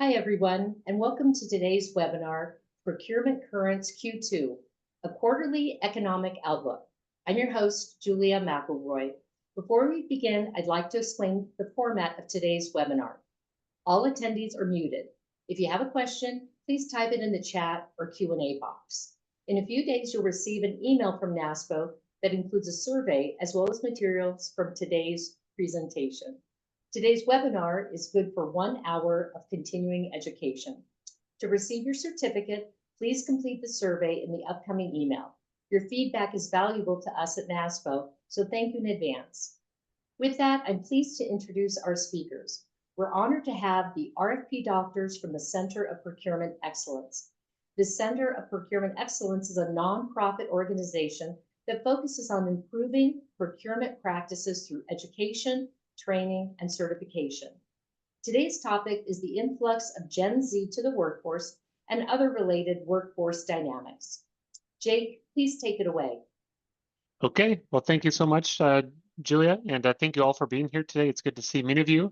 Hi, everyone, and welcome to today's webinar, Procurement Currents Q2, a quarterly economic outlook. I'm your host, Julia McElroy. Before we begin, I'd like to explain the format of today's webinar. All attendees are muted. If you have a question, please type it in the chat or Q&A box. In a few days, you'll receive an email from NASPO that includes a survey as well as materials from today's presentation. Today's webinar is good for 1 hour of continuing education. To receive your certificate, please complete the survey in the upcoming email. Your feedback is valuable to us at NASPO, so thank you in advance. With that, I'm pleased to introduce our speakers. We're honored to have the RFP Doctors from the Center of Procurement Excellence. The Center of Procurement Excellence is a nonprofit organization that focuses on improving procurement practices through education, training, and certification. Today's topic is the influx of Gen Z to the workforce and other related workforce dynamics. Jake, please take it away. Okay, well, thank you so much, Julia, and thank you all for being here today. It's good to see many of you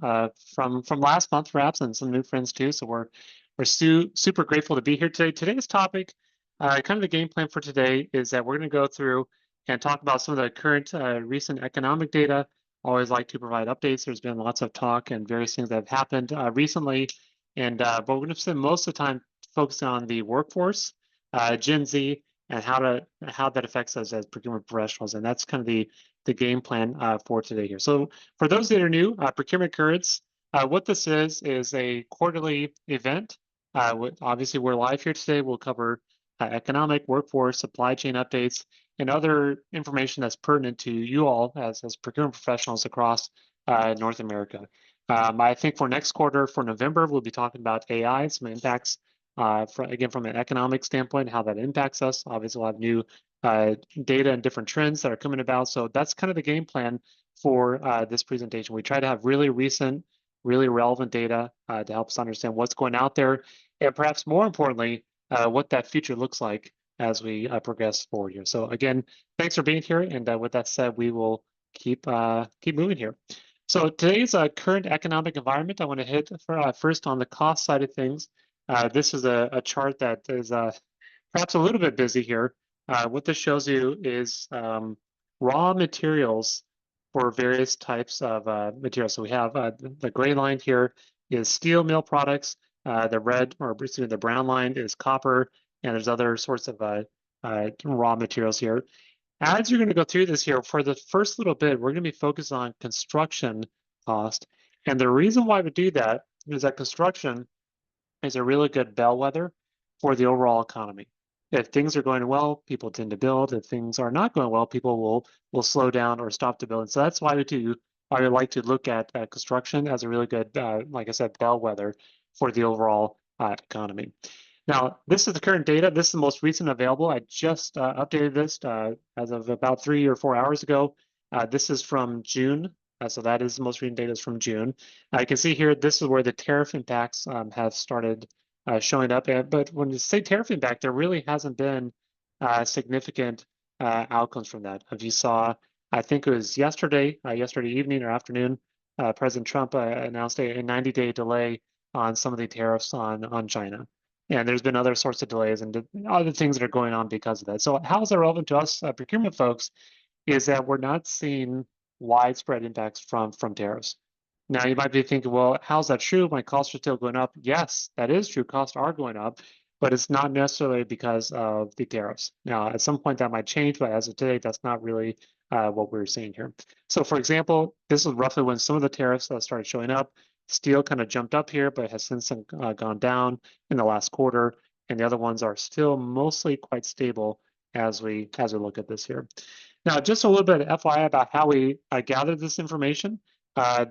from last month, perhaps, and some new friends too. So we're super grateful to be here today. Today's topic, kind of the game plan for today, is that we're going to go through and talk about some of the current recent economic data. Always like to provide updates. There's been lots of talk and various things that have happened recently, and but we're going to spend most of the time focusing on the workforce, Gen Z, and how that affects us as procurement professionals. And that's kind of the game plan for today here. So for those that are new, Procurement Currents, what this is a quarterly event. Obviously, we're live here today. We'll cover economic, workforce, supply chain updates, and other information that's pertinent to you all as procurement professionals across North America. I think for next quarter, for November, we'll be talking about AI, some impacts again, from an economic standpoint, how that impacts us. Obviously, we'll have new data and different trends that are coming about. So that's kind of the game plan for this presentation. We try to have really recent, really relevant data to help us understand what's going out there, and perhaps more importantly, what that future looks like as we progress forward here. So again, thanks for being here. And with that said, we will keep moving here. So today's current economic environment, I want to hit first on the cost side of things. This is a chart that is perhaps a little bit busy here. What this shows you is raw materials for various types of materials. So we have the gray line here is steel mill products. The red, or excuse me, the brown line is copper, and there's other sorts of raw materials here. As you're going to go through this here, for the first little bit, we're going to be focused on construction cost. And the reason why we do that is that construction is a really good bellwether for the overall economy. If things are going well, people tend to build. If things are not going well, people will slow down or stop to build. And so that's why I would like to look at construction as a really good, like I said, bellwether for the overall economy. Now, this is the current data. This is the most recent available. I just updated this as of about 3 or 4 hours ago. This is from June. So that is the most recent data is from June. You can see here, this is where the tariff impacts have started showing up. But when you say tariff impact, there really hasn't been significant outcomes from that. If you saw, I think it was yesterday evening or afternoon, President Trump announced a 90-day delay on some of the tariffs on China. And there's been other sorts of delays and other things that are going on because of that. So how is that relevant to us procurement folks is that we're not seeing widespread impacts from tariffs. Now, you might be thinking, well, how's that true? My costs are still going up. Yes, that is true. Costs are going up, but it's not necessarily because of the tariffs. Now, at some point that might change, but as of today, that's not really what we're seeing here. So for example, this is roughly when some of the tariffs started showing up. Steel kind of jumped up here, but has since gone down in the last quarter. And the other ones are still mostly quite stable as we look at this here. Now, just a little bit of FYI about how we gathered this information.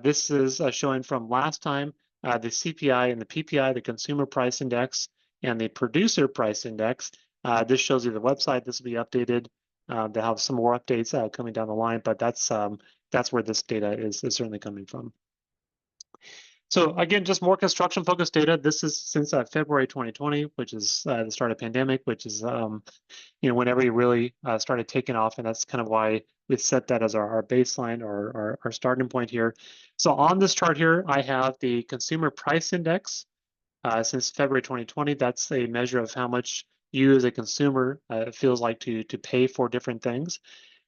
This is showing from last time, the CPI and the PPI, the Consumer Price Index, and the Producer Price Index. This shows you the website. This will be updated. They have some more updates coming down the line, but that's where this data is certainly coming from. So again, just more construction-focused data. This is since February 2020, which is the start of pandemic, which is when everybody really started taking off, and that's kind of why we set that as our baseline or our starting point here. So on this chart here, I have the Consumer Price Index since February 2020. That's a measure of how much you as a consumer feels like to pay for different things.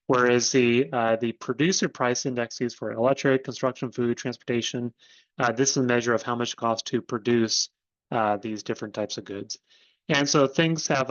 Whereas the producer price index used for electric, construction, food, transportation, this is a measure of how much it costs to produce these different types of goods. And so things have,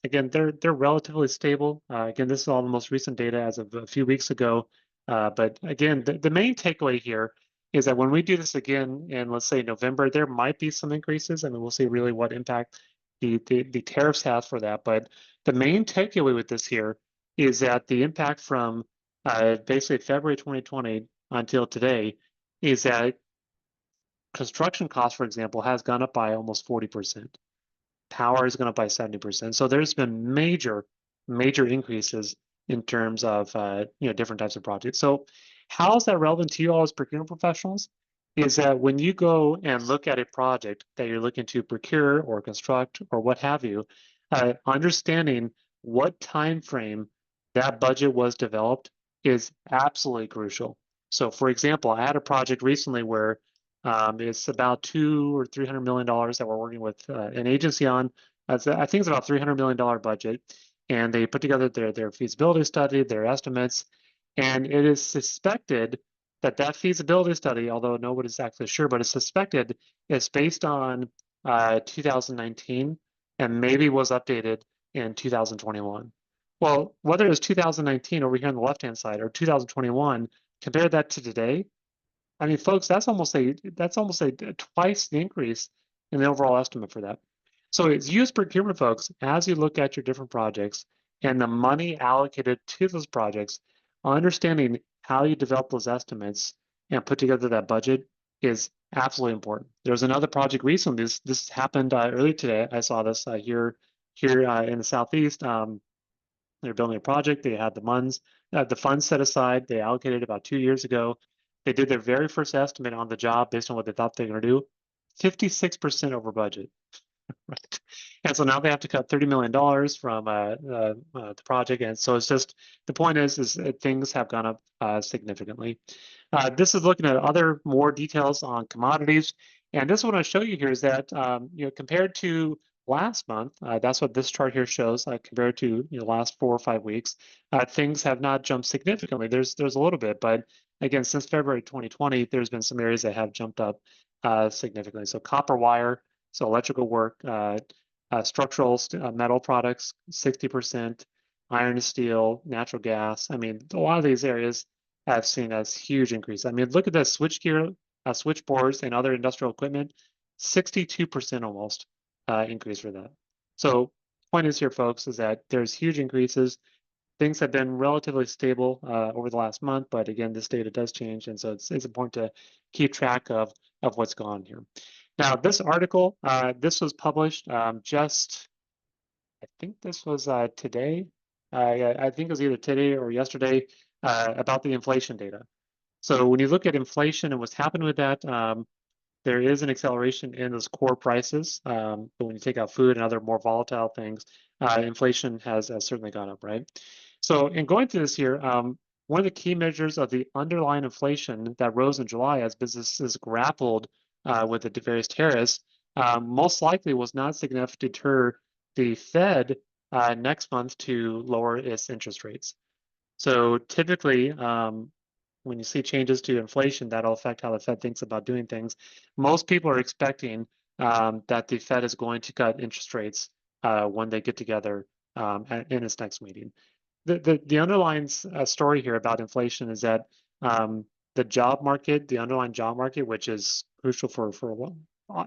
again, they're relatively stable. Again, this is all the most recent data as of a few weeks ago. But again, the main takeaway here is that when we do this again in, let's say, November, there might be some increases. I mean, we'll see really what impact the tariffs have for that. But the main takeaway with this here is that the impact from basically February 2020 until today is that construction costs, for example, has gone up by almost 40%. Power is gone up by 70%. So there's been major increases in terms of different types of projects. So how is that relevant to you all as procurement professionals? Is that when you go and look at a project that you're looking to procure or construct or what have you, understanding what time frame that budget was developed is absolutely crucial. So, for example, I had a project recently where it's about $200 or $300 million that we're working with an agency on. I think it's about $300 million budget, and they put together their feasibility study, their estimates, and it is suspected that that feasibility study, although nobody's actually sure, but it's suspected it's based on 2019 and maybe was updated in 2021. Well, whether it's 2019 over here on the left-hand side or 2021, compare that to today. I mean, folks, that's almost a twice the increase in the overall estimate for that. So it's use procurement, folks, as you look at your different projects and the money allocated to those projects, understanding how you develop those estimates and put together that budget is absolutely important. There's another project recently. This happened earlier today. I saw this here in the Southeast. They're building a project. They had the funds set aside. They allocated about 2 years ago. They did their very first estimate on the job based on what they thought they were going to do, 56% over budget. Right. And so now they have to cut $30 million from the project. And so it's just, the point is that things have gone up significantly. This is looking at other more details on commodities. And this what I show you here is that, compared to last month, that's what this chart here shows, compared to last 4 or 5 weeks, things have not jumped significantly. There's a little bit, but again, since February 2020, there's been some areas that have jumped up significantly. So copper wire, so electrical work, structural metal products, 60%, iron and steel, natural gas. I mean, a lot of these areas have seen a huge increase. I mean, look at the switchgear, switchboards, and other industrial equipment, 62% almost increase for that. So point is here, folks, is that there's huge increases. Things have been relatively stable over the last month, but again, this data does change, and so it's important to keep track of what's going on here. Now, this article, this was published just, I think this was today. I think it was either today or yesterday about the inflation data. So when you look at inflation and what's happened with that, there is an acceleration in those core prices. But when you take out food and other more volatile things, inflation has certainly gone up, right? So in going through this here, one of the key measures of the underlying inflation that rose in July as businesses grappled with the various tariffs, most likely was not significant to deter the Fed next month to lower its interest rates. So typically, when you see changes to inflation, that'll affect how the Fed thinks about doing things. Most people are expecting that the Fed is going to cut interest rates when they get together in its next meeting. The underlying story here about inflation is that the job market, the underlying job market, which is crucial for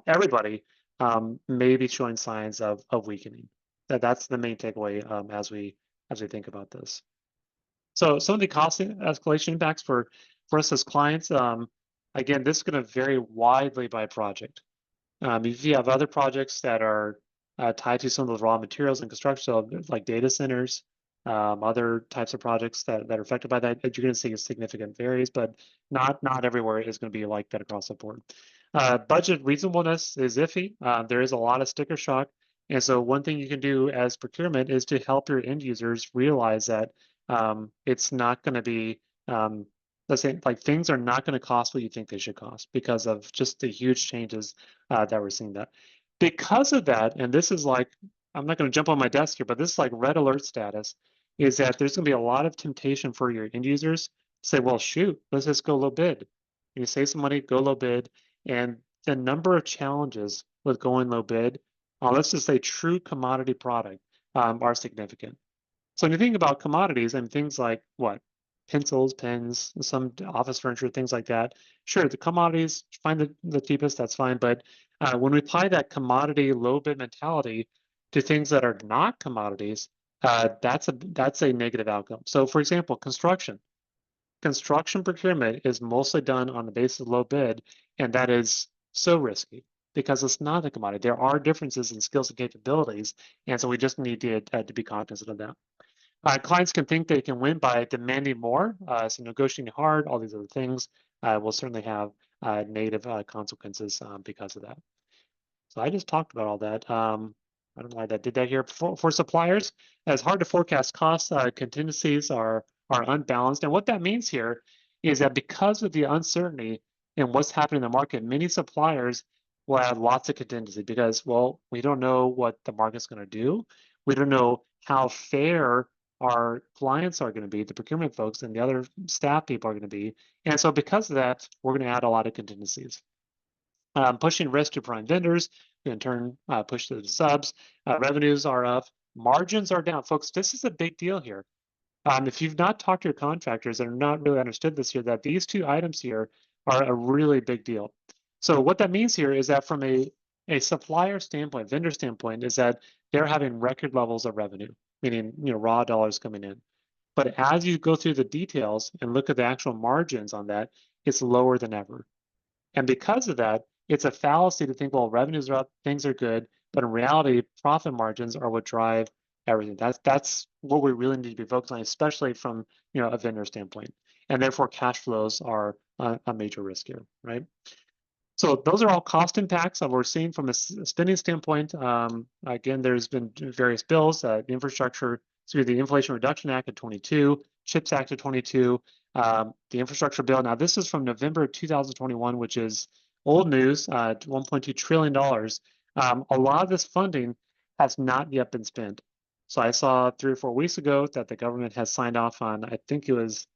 everybody, may be showing signs of weakening. That's the main takeaway as we think about this. So some of the cost escalation impacts for us as clients, again, this is going to vary widely by project. If you have other projects that are tied to some of the raw materials and construction, so like data centers, other types of projects that are affected by that, you're going to see a significant varies, but not everywhere is going to be like that across the board. Budget reasonableness is iffy. There is a lot of sticker shock. And so one thing you can do as procurement is to help your end users realize that it's not going to be Let's say like things are not going to cost what you think they should cost because of just the huge changes that we're seeing that. Because of that, and this is like, I'm not going to jump on my desk here, but this is like red alert status, is that there's going to be a lot of temptation for your end users to say, well, shoot, let's just go low bid. And you save some money, go low bid. And the number of challenges with going low bid, let's just say true commodity product, are significant. So when you think about commodities and things like what? Pencils, pens, some office furniture, things like that. Sure, the commodities, find the cheapest, that's fine. But when we apply that commodity low bid mentality to things that are not commodities, that's a negative outcome. So for example, construction. Construction procurement is mostly done on the basis of low bid, and that is so risky because it's not a commodity. There are differences in skills and capabilities, and so we just need to be cognizant of that. Clients can think they can win by demanding more, so negotiating hard, all these other things will certainly have negative consequences because of that. So I just talked about all that. I don't know why that did that here. For suppliers, it's hard to forecast costs. Contingencies are unbalanced. And what that means here is that because of the uncertainty in what's happening in the market, many suppliers will have lots of contingency because, well, we don't know what the market's going to do. We don't know how fair our clients are going to be, the procurement folks and the other staff people are going to be. And so because of that, we're going to add a lot of contingencies. Pushing risk to prime vendors, in turn push to the subs. Revenues are up, margins are down. Folks, this is a big deal here. If you've not talked to your contractors and are not really understood this here, that these two items here are a really big deal. So what that means here is that from a supplier standpoint, vendor standpoint, is that they're having record levels of revenue, meaning raw dollars coming in. But as you go through the details and look at the actual margins on that, it's lower than ever. And because of that, it's a fallacy to think, well, revenues are up, things are good, but in reality, profit margins are what drive everything. That's what we really need to be focused on, especially from a vendor standpoint. And therefore, cash flows are a major risk here, right? So those are all cost impacts that we're seeing from a spending standpoint. Again, there's been various bills, the infrastructure, through the Inflation Reduction Act of 22, CHIPS Act of 22, the infrastructure bill. Now, this is from November 2021, which is old news, $1.2 trillion. A lot of this funding has not yet been spent. So I saw 3 or 4 weeks ago that the government has signed off on, I think it was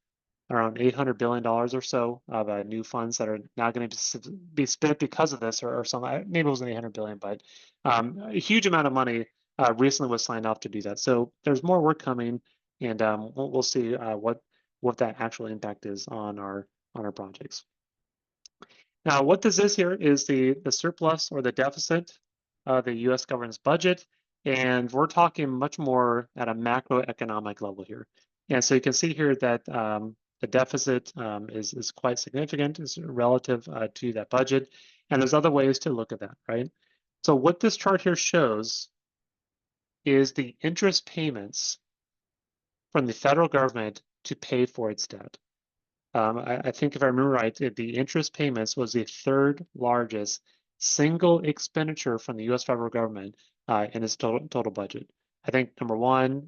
around $800 billion or so of new funds that are now going to be spent because of this, or something. Maybe it wasn't 800 billion, but a huge amount of money recently was signed off to do that. So there's more work coming, and we'll see what that actual impact is on our projects. Now, what this is here is the surplus or the deficit of the U.S. government's budget, and we're talking much more at a macroeconomic level here. And so you can see here that the deficit is quite significant, is relative to that budget, and there's other ways to look at that, right? So what this chart here shows is the interest payments from the federal government to pay for its debt. I think if I remember right, the interest payments was the third largest single expenditure from the U.S. federal government in its total budget. I think number 1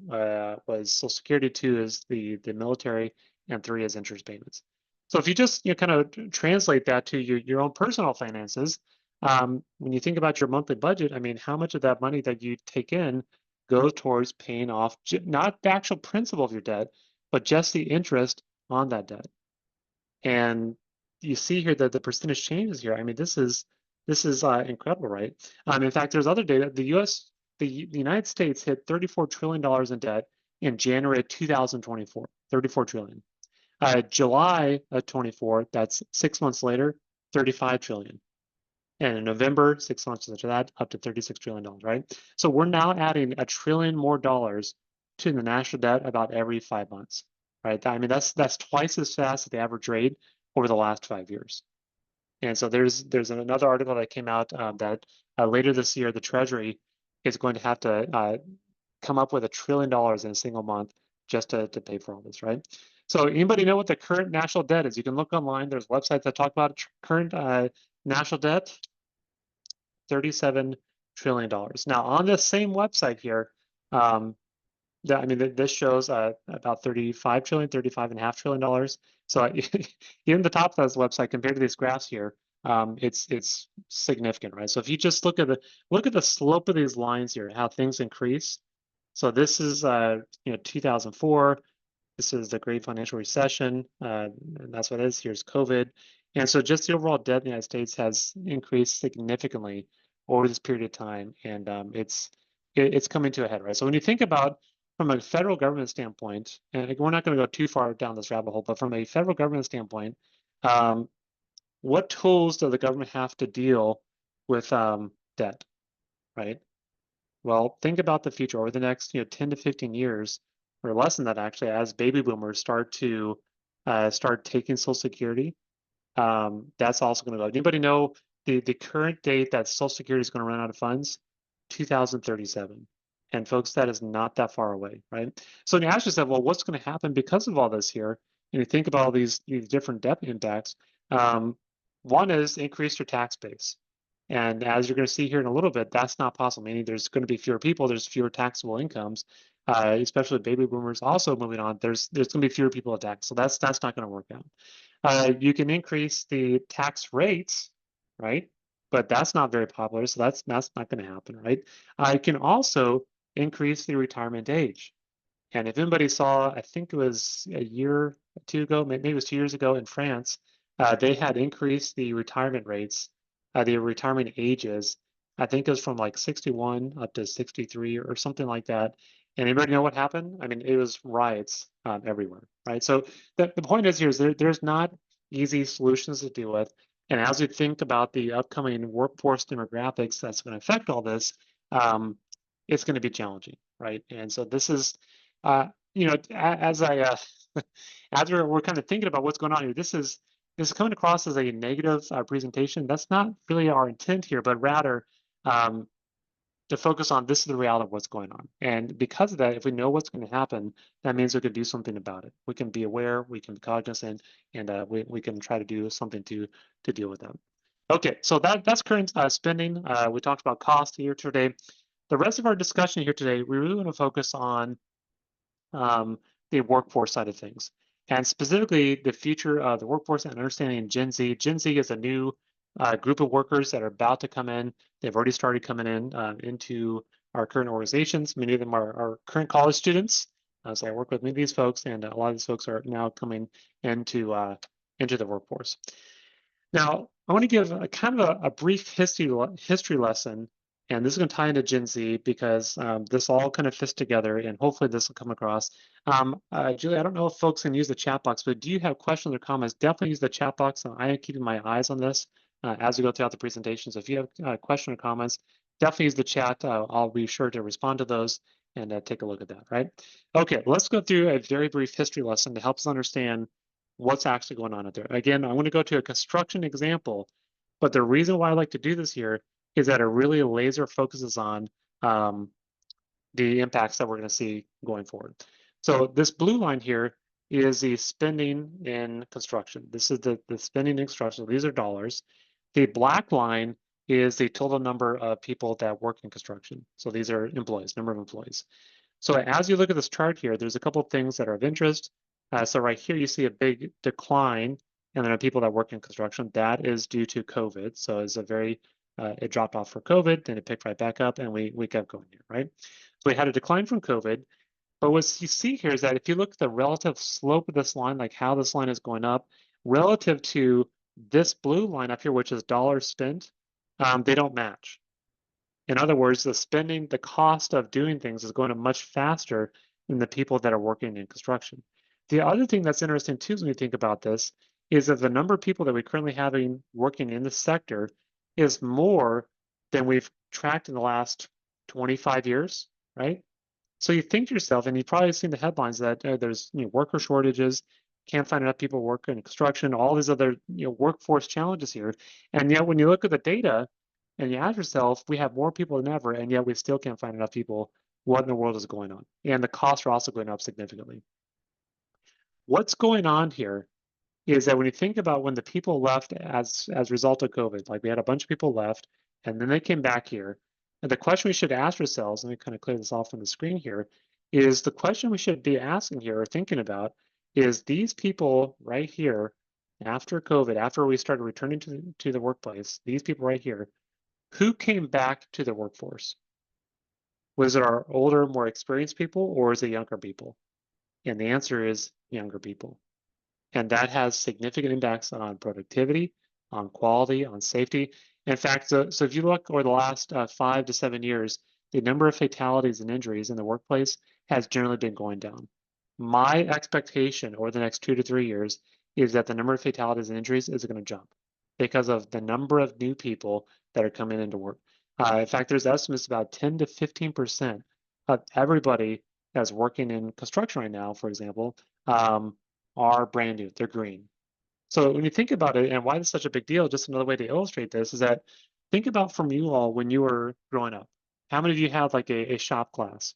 was Social Security, 2 is the military, and 3 is interest payments. So if you just kind of translate that to your own personal finances, when you think about your monthly budget, I mean, how much of that money that you take in goes towards paying off not the actual principal of your debt, but just the interest on that debt? And you see here that the percentage changes here. I mean, this is incredible, right? In fact, there's other data. The United States hit $34 trillion in debt in January of 2024. 34 trillion. July of 24, that's 6 months later, 35 trillion. And in November, 6 months after that, up to $36 trillion, right? So we're now adding $1 trillion more to the national debt about every 5 months, right? I mean, that's twice as fast as the average rate over the last 5 years. And so there's another article that came out that later this year, the Treasury is going to have to come up with $1 trillion in a single month just to pay for all this, right? So anybody know what the current national debt is? You can look online. There's websites that talk about current national debt. $37 trillion. Now, on this same website here, this shows about $35 trillion, $35.5 trillion. So even the top of this website compared to these graphs here, it's significant, right? So if you just look at the slope of these lines here, how things increase. So this is 2004. This is the Great Financial Recession, and that's what it is. Here's COVID. And so just the overall debt in the United States has increased significantly over this period of time, and it's coming to a head, right? So when you think about from a federal government standpoint, and we're not going to go too far down this rabbit hole, but from a federal government standpoint, what tools does the government have to deal with debt, right? Well, think about the future over the next 10 to 15 years, or less than that actually, as baby boomers start taking Social Security. That's also going to go. Anybody know the current date that Social Security is going to run out of funds? 2037. And folks, that is not that far away, right? So when you ask yourself, well, what's going to happen because of all this here? And you think about all these different debt impacts. One is increase your tax base. And as you're going to see here in a little bit, that's not possible, meaning there's going to be fewer people, there's fewer taxable incomes, especially baby boomers also moving on. There's going to be fewer people to tax. So that's not going to work out. You can increase the tax rates, right? But that's not very popular, so that's not going to happen, right? I can also increase the retirement age. And if anybody saw, I think it was a year or two ago, maybe it was 2 years ago in France, they had increased the retirement rates, the retirement ages. I think it was from like 61 up to 63 or something like that. And anybody know what happened? I mean, it was riots everywhere, right? So the point is here is there's not easy solutions to deal with. And as we think about the upcoming workforce demographics that's going to affect all this, it's going to be challenging, right? And so this is, as as we're kind of thinking about what's going on here, this is coming across as a negative presentation. That's not really our intent here, but rather to focus on this is the reality of what's going on. And because of that, if we know what's going to happen, that means we could do something about it. We can be aware, we can be cognizant, and we can try to do something to deal with them. Okay, so that's current spending. We talked about cost here today. The rest of our discussion here today, we really want to focus on the workforce side of things, and specifically the future of the workforce and understanding Gen Z. Gen Z is a new group of workers that are about to come in. They've already started coming in into our current organizations. Many of them are current college students. So I work with many of these folks, and a lot of these folks are now coming into the workforce. Now, I want to give a kind of a brief history lesson, and this is going to tie into Gen Z because this all kind of fits together, and hopefully this will come across. Julie, I don't know if folks can use the chat box, but do you have questions or comments? Definitely use the chat box. I am keeping my eyes on this as we go throughout the presentation. So if you have questions or comments, definitely use the chat. I'll be sure to respond to those and take a look at that, right? Okay, let's go through a very brief history lesson to help us understand what's actually going on out there. Again, I want to go to a construction example, but the reason why I like to do this here is that it really laser focuses on the impacts that we're going to see going forward. So this blue line here is the spending in construction. This is the spending in construction. These are dollars. The black line is the total number of people that work in construction. So these are employees, number of employees. So as you look at this chart here, there's a couple of things that are of interest. So right here, you see a big decline in the number of people that work in construction. That is due to COVID. So it's it dropped off for COVID, then it picked right back up, and we kept going here, right? So we had a decline from COVID. But what you see here is that if you look at the relative slope of this line, like how this line is going up, relative to this blue line up here, which is dollars spent, they don't match. In other words, the cost of doing things is going up much faster than the people that are working in construction. The other thing that's interesting too, when you think about this, is that the number of people that we currently have working in this sector is more than we've tracked in the last 25 years, right? So you think to yourself, and you've probably seen the headlines that there's worker shortages, can't find enough people working in construction, all these other workforce challenges here. And yet when you look at the data and you ask yourself, we have more people than ever, and yet we still can't find enough people. What in the world is going on? And the costs are also going up significantly. What's going on here is that when you think about when the people left as a result of COVID, like we had a bunch of people left, and then they came back here, and the question we should ask ourselves, let me kind of clear this off on the screen here, is the question we should be asking here or thinking about is these people right here, after COVID, after we started returning to the workplace, these people right here, who came back to the workforce? Was it our older, more experienced people, or is it younger people? And the answer is younger people. And that has significant impacts on productivity, on quality, on safety. In fact, so if you look over the last 5 to 7 years, the number of fatalities and injuries in the workplace has generally been going down. My expectation over the next 2 to 3 years is that the number of fatalities and injuries is going to jump because of the number of new people that are coming into work. In fact, there's estimates about 10 to 15% of everybody that's working in construction right now, for example, are brand new. They're green. So when you think about it and why it's such a big deal, just another way to illustrate this is that think about from you all when you were growing up. How many of you had like a shop class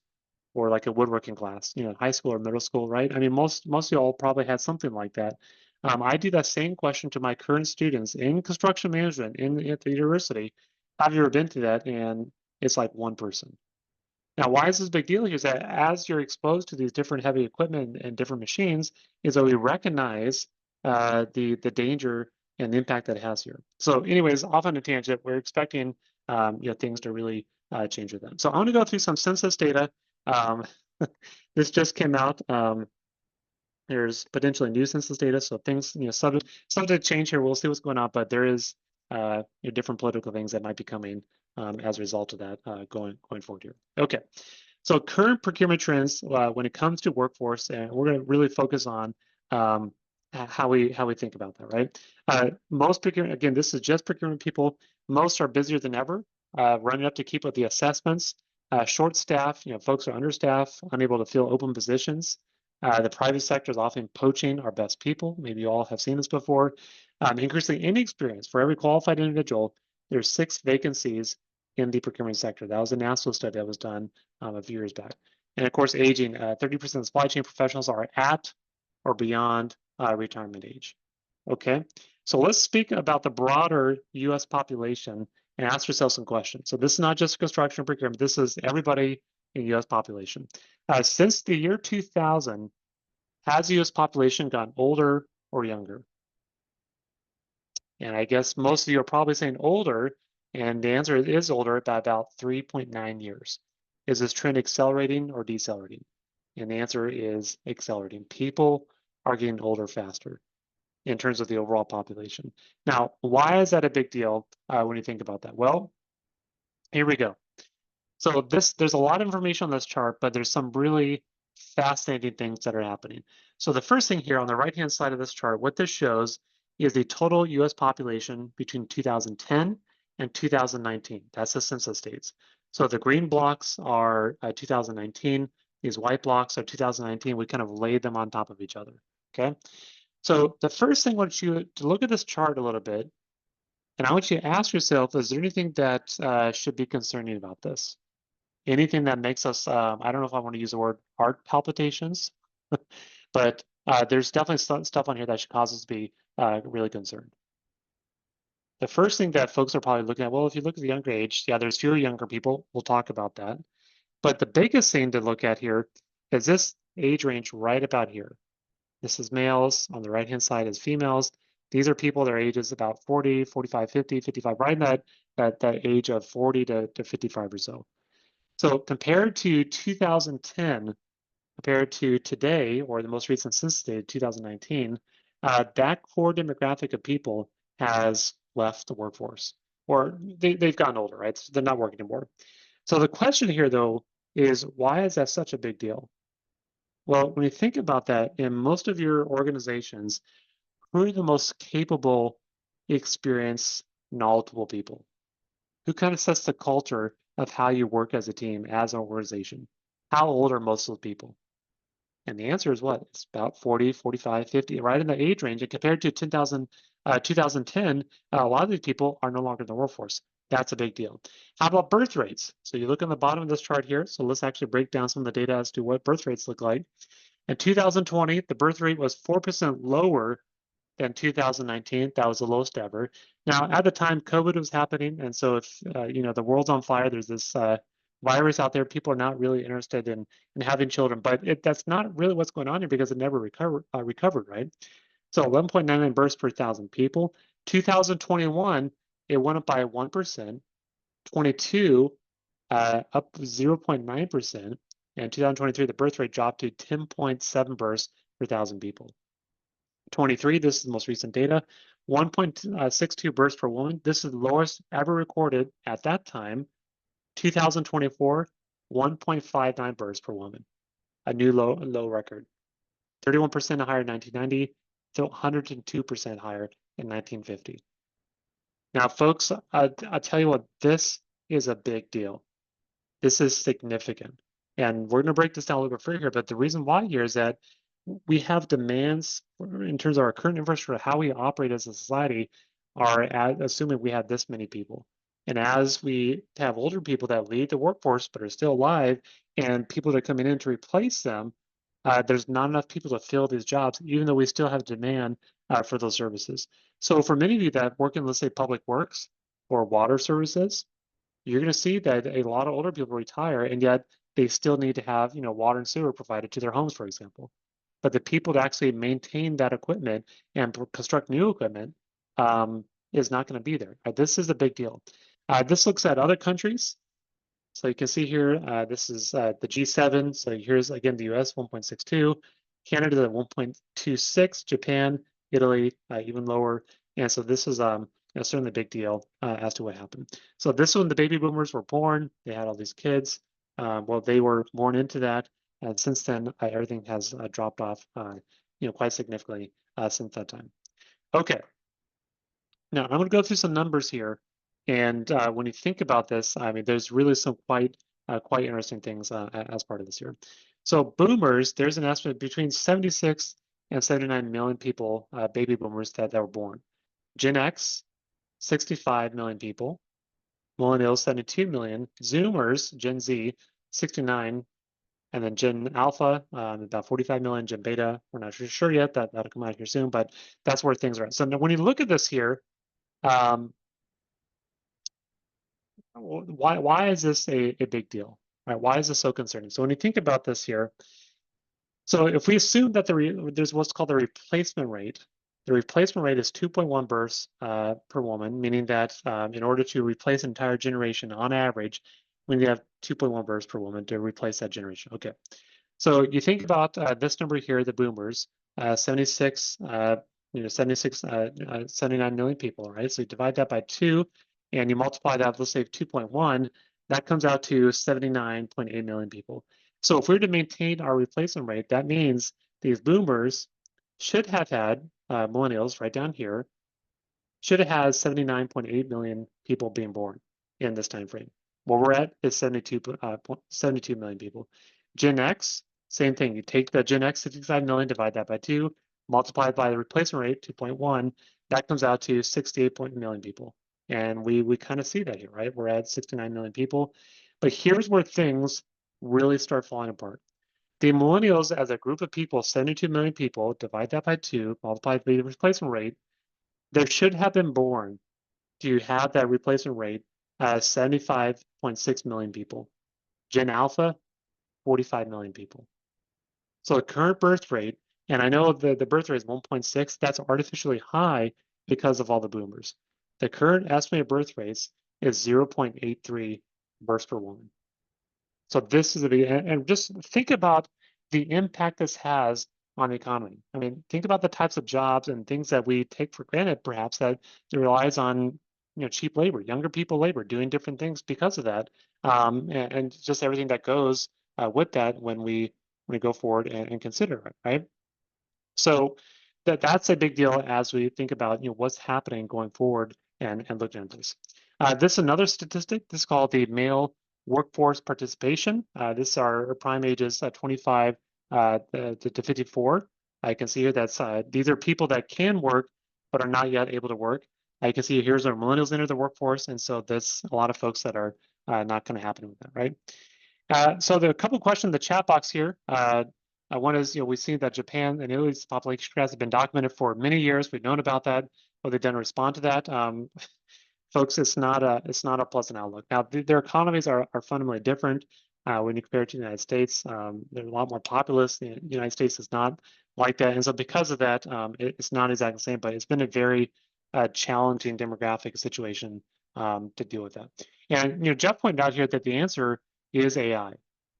or like a woodworking class, high school or middle school, right? I mean, most of y'all probably had something like that. I do that same question to my current students in construction management at the university. Have you ever been to that? And it's like one person. Now, why is this a big deal here is that as you're exposed to these different heavy equipment and different machines, is that we recognize the danger and the impact that it has here. So anyways, off on a tangent, we're expecting things to really change with them. So I want to go through some census data. Um, this just came out. There's potentially new census data, so things, subject to change here. We'll see what's going on, but there is different political things that might be coming as a result of that going forward here. Okay, so current procurement trends when it comes to workforce, and we're going to really focus on how we think about that, right? Most procurement, again, this is just procurement people. Most are busier than ever, running up to keep with the assessments. Short staff, folks are understaffed, unable to fill open positions. The private sector is often poaching our best people. Maybe you all have seen this before. Increasingly inexperienced. For every qualified individual, there's 6 vacancies in the procurement sector. That was a NASPO study that was done a few years back. And of course, aging. 30% of supply chain professionals are at or beyond retirement age. Okay, so let's speak about the broader U.S. population and ask yourself some questions. So this is not just construction procurement. This is everybody in the U.S. population. Since the year 2000, has the U.S. population gotten older or younger? And I guess most of you are probably saying older, and the answer is older by about 3.9 years. Is this trend accelerating or decelerating? And the answer is accelerating. People are getting older faster in terms of the overall population. Now, why is that a big deal when you think about that? Well, here we go. So there's a lot of information on this chart, but there's some really fascinating things that are happening. So the first thing here on the right-hand side of this chart, what this shows is the total US population between 2010 and 2019. That's the census dates. So the green blocks are 2019. These white blocks are 2019. We kind of laid them on top of each other, okay? So the first thing I want you to look at this chart a little bit, and I want you to ask yourself, is there anything that should be concerning about this? Anything that makes us, I don't know if I want to use the word heart palpitations, but there's definitely stuff on here that should cause us to be really concerned. The first thing that folks are probably looking at, well, if you look at the younger age, yeah, there's fewer younger people. We'll talk about that. But the biggest thing to look at here is this age range right about here. This is males. On the right-hand side is females. These are people, their ages about 40, 45, 50, 55, right in that age of 40 to 55 or so. So compared to 2010, compared to today, or the most recent census data, 2019, that core demographic of people has left the workforce, or they've gotten older, right? So they're not working anymore. So the question here, though, is why is that such a big deal? Well, when you think about that, in most of your organizations, who are the most capable, experienced, knowledgeable people? Who kind of sets the culture of how you work as a team, as an organization? How old are most of those people? And the answer is what? It's about 40, 45, 50, right in the age range. And compared to 2010, a lot of these people are no longer in the workforce. That's a big deal. How about birth rates? So you look on the bottom of this chart here. So let's actually break down some of the data as to what birth rates look like. In 2020, the birth rate was 4% lower than 2019. That was the lowest ever. Now, at the time, COVID was happening, and so if the world's on fire, there's this virus out there. People are not really interested in having children, but that's not really what's going on here because it never recovered, right? So 11.99 births per 1,000 people. 2021, it went up by 1%. 22, up 0.9%. And 2023, the birth rate dropped to 10.7 births per 1,000 people. 23, this is the most recent data, 1.62 births per woman. This is the lowest ever recorded at that time. 2024, 1.59 births per woman, a new low record. 31% higher in 1990, to 102% higher in 1950. Now, folks, I'll tell you what, this is a big deal. This is significant. And we're going to break this down a little bit further here, but the reason why here is that we have demands in terms of our current infrastructure, how we operate as a society, are assuming we have this many people. And as we have older people that lead the workforce but are still alive, and people that are coming in to replace them, there's not enough people to fill these jobs, even though we still have demand for those services. So for many of you that work in, let's say, public works or water services, you're going to see that a lot of older people retire, and yet they still need to have, water and sewer provided to their homes, for example. But the people to actually maintain that equipment and construct new equipment is not going to be there. This is a big deal. This looks at other countries. So you can see here, this is the G7. So here's, again, the US, 1.62, Canada, 1.26, Japan, Italy, even lower. And so this is certainly a big deal as to what happened. So this one, the baby boomers were born. They had all these kids. Well, they were born into that. And since then, everything has dropped off, quite significantly since that time. Okay. Now, I'm going to go through some numbers here. And when you think about this, I mean, there's really some quite interesting things as part of this here. So boomers, there's an estimate between 76 and 79 million people, baby boomers that were born. Gen X, 65 million people. Millennials, 72 million. Zoomers, Gen Z, 69. And then Gen Alpha, about 45 million. Gen Beta, we're not sure yet. That'll come out here soon, but that's where things are at. So when you look at this here, why is this a big deal? Right? Why is this so concerning? So when you think about this here, so if we assume that there's what's called the replacement rate is 2.1 births per woman, meaning that in order to replace an entire generation on average, we need to have 2.1 births per woman to replace that generation. Okay, so you think about this number here, the boomers, 76, 79 million people, right? So you divide that by 2, and you multiply that, let's say 2.1, that comes out to 79.8 million people. So if we were to maintain our replacement rate, that means these boomers should have had, millennials right down here, should have had 79.8 million people being born in this time frame. What we're at is 72 million people. Gen X, same thing. You take the Gen X 65 million, divide that by 2, multiply it by the replacement rate, 2.1, that comes out to 68 million people. And we kind of see that here, right? We're at 69 million people. But here's where things really start falling apart. The millennials as a group of people, 72 million people, divide that by 2, multiply by the replacement rate, there should have been born to have that replacement rate 75.6 million people. Gen Alpha, 45 million people. So the current birth rate, and I know the birth rate is 1.6, that's artificially high because of all the boomers. The current estimated birth rates is 0.83 births per woman. So this is a big, and just think about the impact this has on the economy. I mean, think about the types of jobs and things that we take for granted, perhaps, that relies on cheap labor, younger people labor, doing different things because of that, and just everything that goes with that when we go forward and consider it, right? So that's a big deal as we think about what's happening going forward and looking at this. This is another statistic. This is called the male workforce participation. This is our prime ages 25 to 54. I can see here that's these are people that can work but are not yet able to work. I can see here's our millennials enter the workforce, and so that's a lot of folks that are not going to happen with that, right? So there are a couple of questions in the chat box here. One is, we've seen that Japan and Italy's population crash have been documented for many years. We've known about that. What they've done to respond to that. folks, it's not a pleasant outlook. Now, their economies are fundamentally different when you compare it to the United States. They're a lot more populous. The United States is not like that, and so because of that, it's not exactly the same. But it's been a very challenging demographic situation to deal with that. And Jeff pointed out here that the answer is AI,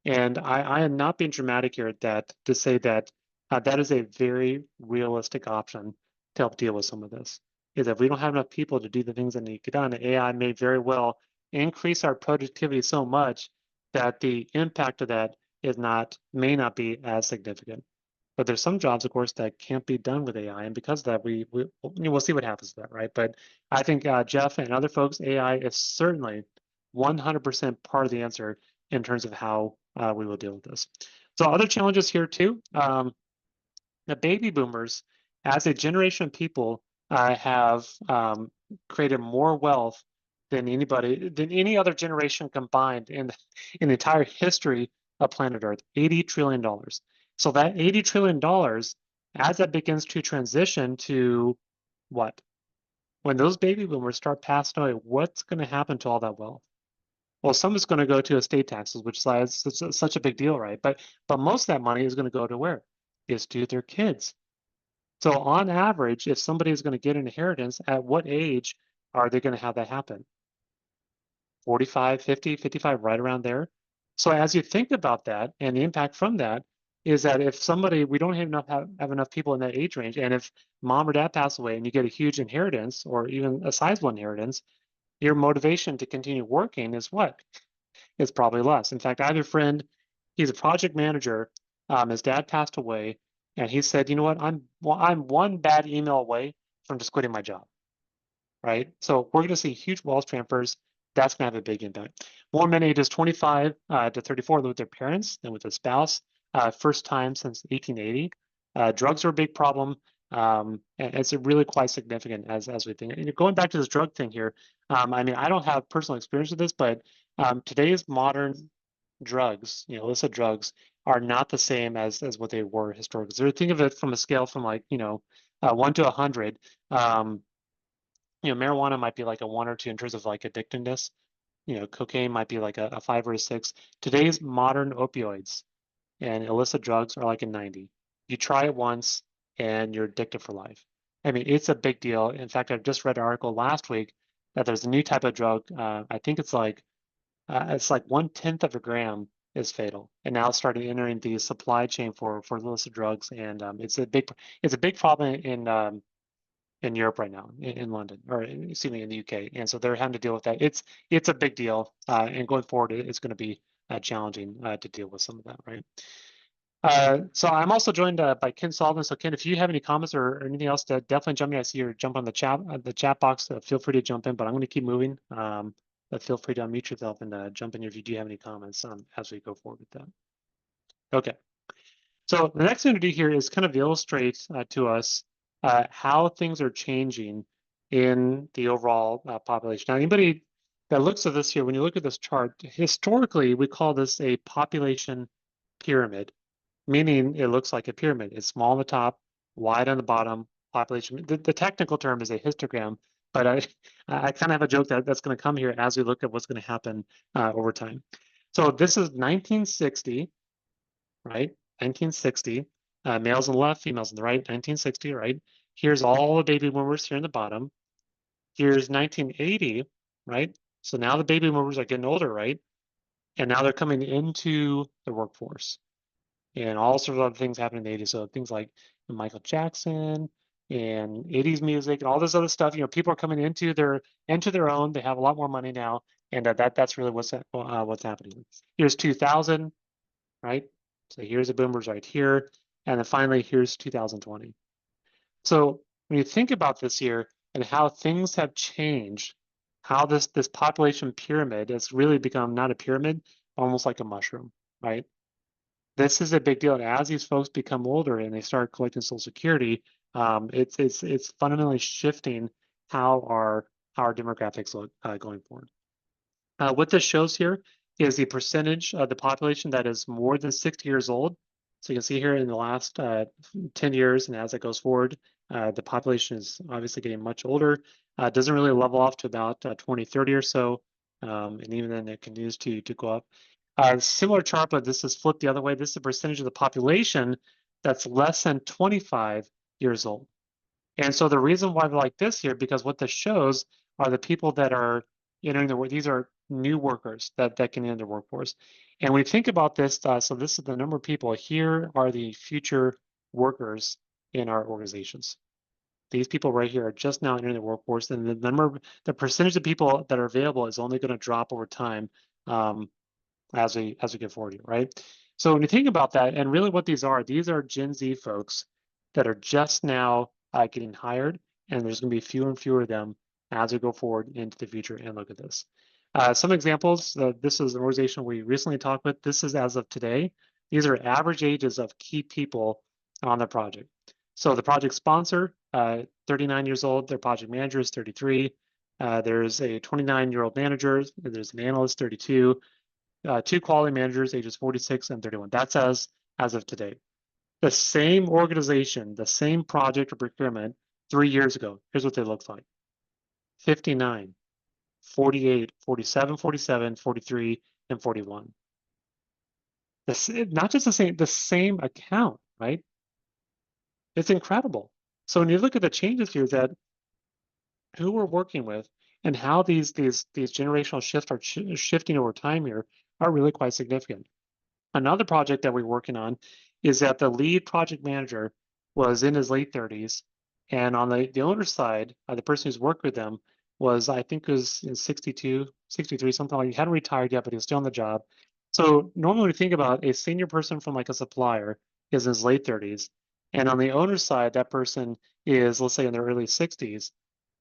and I am not being dramatic here to say that that is a very realistic option to help deal with some of this. Is if we don't have enough people to do the things that need to get done, AI may very well increase our productivity so much that the impact of that may not be as significant. But there's some jobs, of course, that can't be done with AI, and because of that, we'll see what happens to that, right? But I think Jeff and other folks, AI is certainly 100% part of the answer in terms of how we will deal with this. So other challenges here too. The baby boomers, as a generation of people, have created more wealth than any other generation combined in the entire history of planet Earth. $80 trillion. So that $80 trillion, as that begins to transition to what? When those baby boomers start passing away, what's going to happen to all that wealth? Well, some is going to go to estate taxes, which is such a big deal, right? But most of that money is going to go to where? Is to their kids. So on average, if somebody is going to get an inheritance, at what age are they going to have that happen? 45, 50, 55, right around there. So as you think about that, and the impact from that is that if we don't have enough people in that age range, and if mom or dad pass away and you get a huge inheritance or even a sizable inheritance, your motivation to continue working is what? It's probably less. In fact, I have a friend, he's a project manager. His dad passed away, and he said, "You know what? I'm one bad email away from just quitting my job." Right? So we're going to see huge wealth transfers. That's going to have a big impact. More men ages 25 to 34 live with their parents than with a spouse. First time since 1880. Drugs are a big problem. And it's really quite significant as we think. And going back to this drug thing here, I mean, I don't have personal experience with this, but today's modern drugs, illicit drugs, are not the same as what they were historically. So think of it from a scale from 1 to 100. Marijuana might be like a 1 or 2 in terms of like addictiveness. Cocaine might be like a 5 or a 6. Today's modern opioids and illicit drugs are like a 90. You try it once and you're addicted for life. I mean, it's a big deal. In fact, I've just read an article last week that there's a new type of drug. I think it's like 1/10 of a gram is fatal, and now it's started entering the supply chain for illicit drugs, and it's a big problem in Europe right now, in London, or excuse me, in the UK, and so they're having to deal with that. It's a big deal, and going forward, it's going to be challenging to deal with some of that, right? So I'm also joined by Ken Sullivan. So Ken, if you have any comments or anything else, definitely jump in. I see you jump on the chat box. Feel free to jump in, but I'm going to keep moving. But feel free to unmute yourself and jump in if you do have any comments as we go forward with that. Okay. So the next thing to do here is kind of illustrate to us how things are changing in the overall population. Now, anybody that looks at this here, when you look at this chart, historically, we call this a population pyramid, meaning it looks like a pyramid. It's small on the top, wide on the bottom, population. The technical term is a histogram, but I kind of have a joke that's going to come here as we look at what's going to happen over time. So this is 1960, right? 1960, males on the left, females on the right, 1960, right? Here's all the baby boomers here in the bottom. Here's 1980, right? So now the baby boomers are getting older, right? And now they're coming into the workforce. And all sorts of other things happen in the 80s. So things like Michael Jackson and 80s music and all this other stuff. People are coming into their own. They have a lot more money now, and that's really what's happening. Here's 2000, right? So here's the boomers right here, and then finally here's 2020. So when you think about this here and how things have changed, how this population pyramid has really become not a pyramid, almost like a mushroom, right? This is a big deal. And as these folks become older and they start collecting Social Security, it's fundamentally shifting how our demographics look going forward. What this shows here is the percentage of the population that is more than 60 years old. So you can see here in the last 10 years, and as it goes forward, The population is obviously getting much older. Doesn't really level off to about 2030 or so, and even then it continues to go up. Similar chart, but this is flipped the other way. This is the percentage of the population that's less than 25 years old. And so the reason why we like this here, because what this shows are the people that are entering the work. These are new workers that can enter the workforce. And when you think about this, so this is the number of people. Here are the future workers in our organizations. These people right here are just now entering the workforce, and the percentage of people that are available is only going to drop over time as we get forward here, right? So when you think about that, and really what these are Gen Z folks that are just now getting hired, and there's going to be fewer and fewer of them as we go forward into the future and look at this. Some examples, this is an organization we recently talked with. This is as of today. These are average ages of key people on the project. So the project sponsor, 39 years old, their project manager is 33. There's a 29-year-old manager, there's an analyst, 32, two quality managers, ages 46 and 31. That's as of today. The same organization, the same project or procurement 3 years ago, here's what they looked like. 59, 48, 47, 47, 43, and 41. Not just the same account, right? It's incredible. So when you look at the changes here, that who we're working with and how these generational shifts are shifting over time here are really quite significant. Another project that we're working on is that the lead project manager was in his late 30s, and on the owner's side, the person who's worked with them was, I think, was in 62, 63, something like. He hadn't retired yet, but he was still on the job. So normally, when you think about a senior person from like a supplier is in his late 30s, and on the owner's side, that person is, let's say, in their early 60s,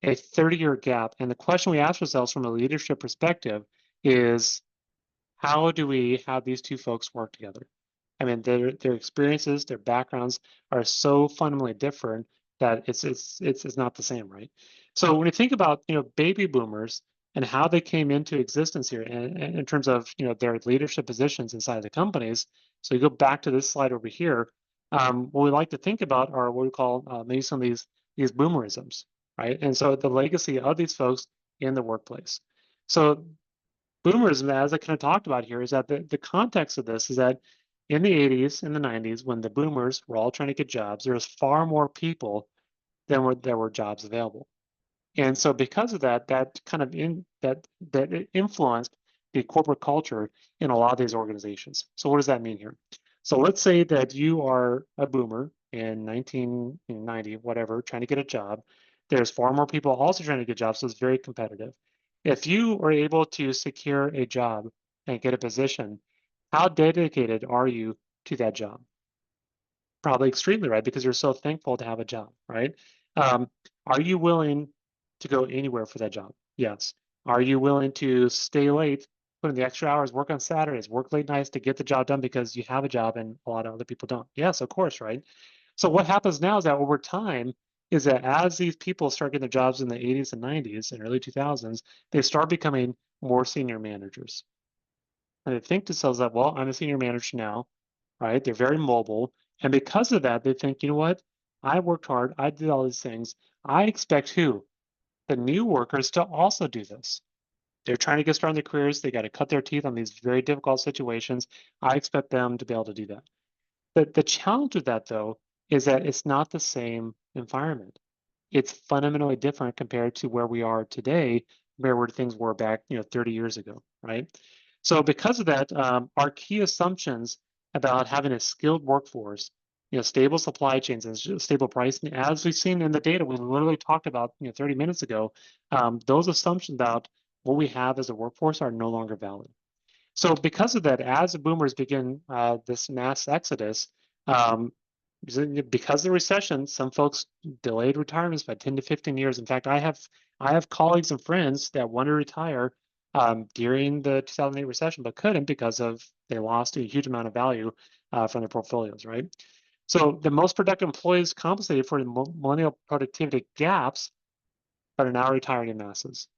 a 30-year gap. And the question we ask ourselves from a leadership perspective is, how do we have these two folks work together? I mean, their experiences, their backgrounds are so fundamentally different that it's not the same, right? So when you think about baby boomers and how they came into existence here, and in terms of their leadership positions inside of the companies, so you go back to this slide over here. What we like to think about are what we call maybe some of these boomerisms, right? And so the legacy of these folks in the workplace. So boomerism, as I kind of talked about here, is that the context of this is that in the 80s and the 90s, when the boomers were all trying to get jobs, there was far more people than there were jobs available. And so because of that, that kind of that influenced the corporate culture in a lot of these organizations. So what does that mean here? So let's say that you are a boomer in 1990, whatever, trying to get a job. There's far more people also trying to get jobs, so it's very competitive. If you are able to secure a job and get a position, how dedicated are you to that job? Probably extremely, right? Because you're so thankful to have a job, right? Are you willing to go anywhere for that job? Yes. Are you willing to stay late, put in the extra hours, work on Saturdays, work late nights to get the job done because you have a job and a lot of other people don't? Yes, of course, right? So what happens now is that over time, is that as these people start getting their jobs in the 80s and 90s and early 2000s, they start becoming more senior managers. And they think to themselves that, well, I'm a senior manager now, right? They're very mobile. And because of that, they think, you know what? I worked hard. I did all these things. I expect who? The new workers to also do this. They're trying to get started in their careers. They got to cut their teeth on these very difficult situations. I expect them to be able to do that. The challenge with that, though, is that it's not the same environment. It's fundamentally different compared to where we are today, where things were back, 30 years ago, right? So because of that, our key assumptions about having a skilled workforce, stable supply chains and stable pricing, as we've seen in the data we literally talked about, 30 minutes ago, those assumptions about what we have as a workforce are no longer valid. So because of that, as the boomers begin this mass exodus, because of the recession, some folks delayed retirements by 10 to 15 years. In fact, I have colleagues and friends that want to retire during the 2008 recession, but couldn't because they lost a huge amount of value from their portfolios, right? So the most productive employees compensated for the millennial productivity gaps, but are now retiring in masses.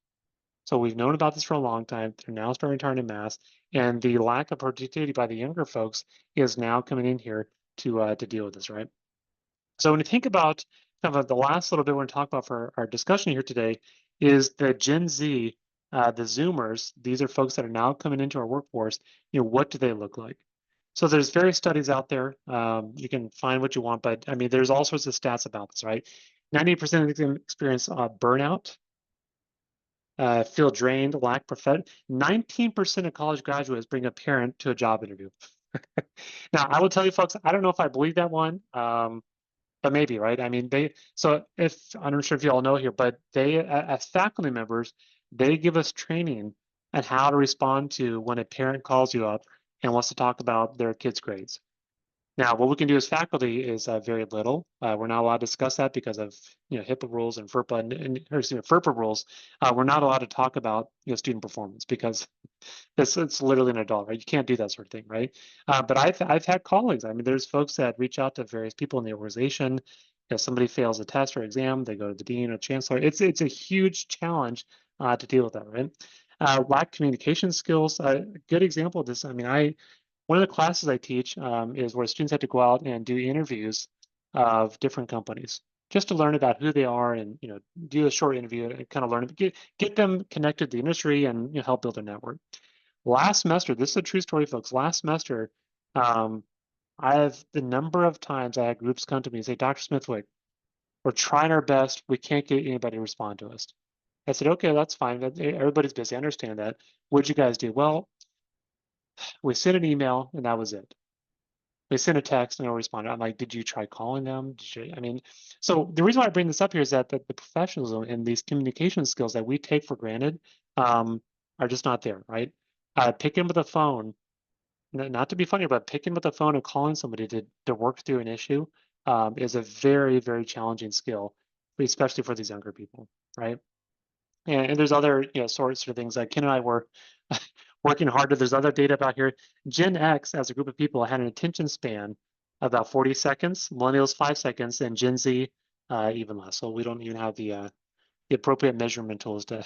So we've known about this for a long time. They're now starting to return in mass, and the lack of productivity by the younger folks is now coming in here to deal with this, right? So when you think about kind of the last little bit we're going to talk about for our discussion here today is the Gen Z, the Zoomers. These are folks that are now coming into our workforce. What do they look like? So there's various studies out there. You can find what you want, but I mean, there's all sorts of stats about this, right? 90% of them experience burnout, feel drained, lack 19% of college graduates bring a parent to a job interview. Now, I will tell you, folks, I don't know if I believe that one, but maybe, right? I mean, I'm not sure if you all know here, but they, as faculty members, they give us training on how to respond to when a parent calls you up and wants to talk about their kids' grades. Now, what we can do as faculty is very little. We're not allowed to discuss that because of HIPAA rules and FERPA or FERPA rules. We're not allowed to talk about student performance because it's literally an adult, right? You can't do that sort of thing, right? But I've had colleagues. I mean, there's folks that reach out to various people in the organization. If somebody fails a test or exam, they go to the dean or chancellor. It's a huge challenge to deal with that, right? Lack communication skills. A good example of this. I mean, one of the classes I teach is where students have to go out and do interviews of different companies just to learn about who they are and do a short interview and kind of learn get them connected to the industry and help build a network. Last semester, this is a true story, folks. Last semester, I have the number of times I had groups come to me and say, Dr. Smithwick, we're trying our best. We can't get anybody to respond to us. I said, okay, that's fine. Everybody's busy. I understand that. What'd you guys do? Well, we sent an email and that was it. We sent a text and no responded. I'm like, did you try calling them? I mean, so the reason why I bring this up here is that the professionalism and these communication skills that we take for granted are just not there, right? Picking up the phone, not to be funny, but picking up the phone and calling somebody to work through an issue is a very, very challenging skill, especially for these younger people, right? And there's other sorts of things. Like Ken and I were working harder. There's other data about here. Gen X, as a group of people, had an attention span of about 40 seconds. Millennials 5 seconds, and Gen Z even less. So we don't even have the appropriate measurement tools to